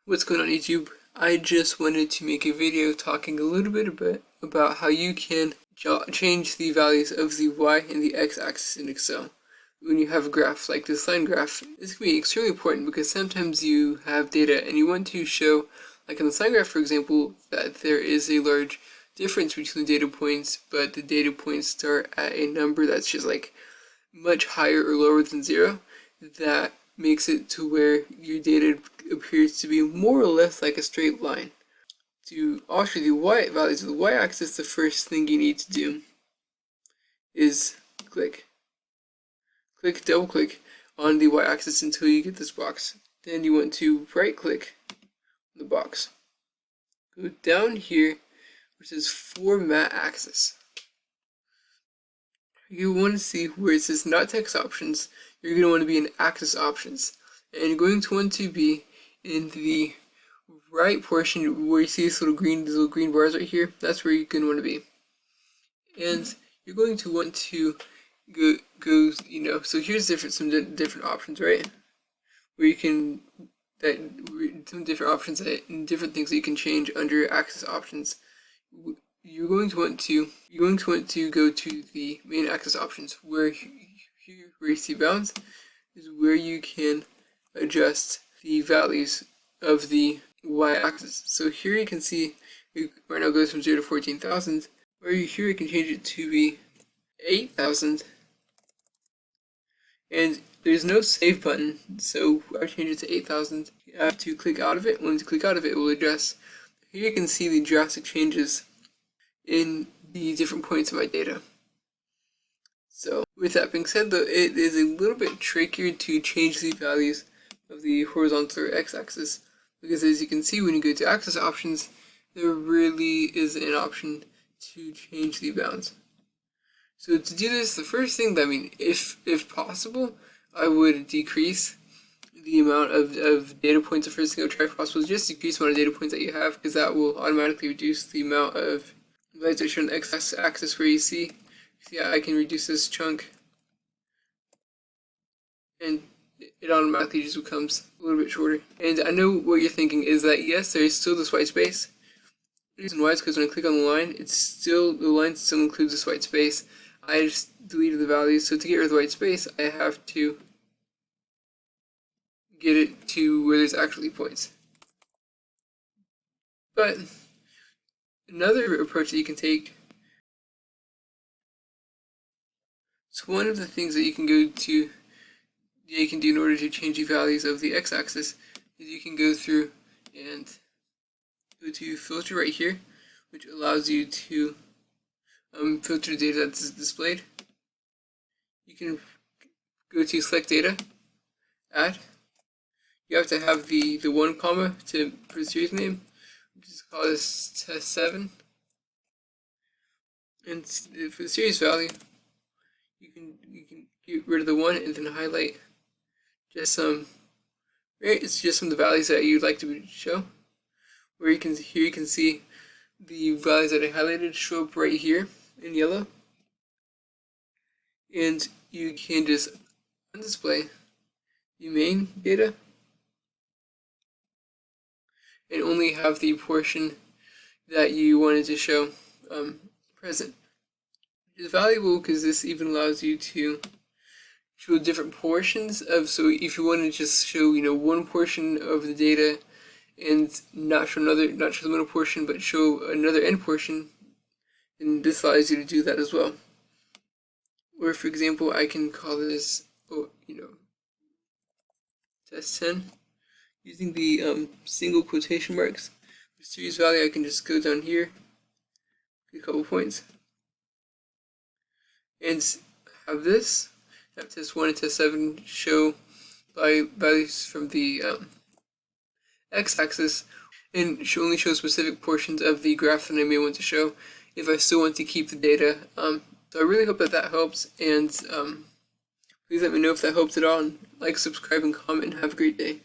What's going on YouTube? I just wanted to make a video talking a little bit about how you can change the values of the y and the x-axis in Excel. When you have a graph like this line graph, this can be extremely important because sometimes you have data and you want to show, like in the line graph for example, that there is a large difference between the data points, but the data points start at a number that's just like much higher or lower than 0. That makes it to where your data appears to be more or less like a straight line. To alter the y values of the y-axis, the first thing you need to do is double click on the y-axis until you get this box. Then you want to right click on the box. Go down here where it says Format Axis. You want to see where it says not text options, you're going to want to be in axis options. And you're going to want to be in the right portion where you see these little green bars right here. That's where you're going to want to be. And you're going to want to go so here's some different options, right? Where you can, some different options and different things that you can change under axis options. You're going to want to go to the main axis options where you see bounds is where you can adjust the values of the y-axis. So here you can see it right now goes from 0 to 14,000. Or here you can change it to be 8,000. And there's no save button, so I change it to 8,000. You have to click out of it. Once you click out of it, it will adjust. Here you can see the drastic changes in the different points of my data. So with that being said, though, it is a little bit trickier to change the values of the horizontal or x-axis, because as you can see when you go to axis options, there really is an option to change the bounds. So to do this, the first thing that if possible, I would decrease the amount of data points. The first thing I would try if possible is just decrease the amount of data points that you have, because that will automatically reduce the amount of values that are shown on the x-axis where you see. Yeah, I can reduce this chunk, and it automatically just becomes a little bit shorter. And I know what you're thinking is that yes, there is still this white space. The reason why is because when I click on the line, the line still includes this white space. I just deleted the values, so to get rid of the white space, I have to get it to where there's actually points. But another approach that you can take, so one of the things that you can do in order to change the values of the x-axis is you can go through and go to filter right here, which allows you to filter the data that's displayed. You can go to select data, add. You have to have the 1 comma for the series name. Just call this test 7. And for the series value, you can get rid of the 1 and then highlight just some. It's just some of the values that you'd like to show. Where you can see the values that I highlighted show up right here in yellow, and you can just undisplay the main data and only have the portion that you wanted to show present, which is valuable because this even allows you to show different portions of. So if you want to just show one portion of the data and not show the middle portion, but show another end portion, and this allows you to do that as well. Or for example, I can call this test 10 using the single quotation marks. For series value, I can just go down here, get a couple points, and have test 1 and test 7 show values from the x-axis, and only show specific portions of the graph that I may want to show if I still want to keep the data. So I really hope that helps, and please let me know if that helps at all, and like, subscribe, and comment, and have a great day.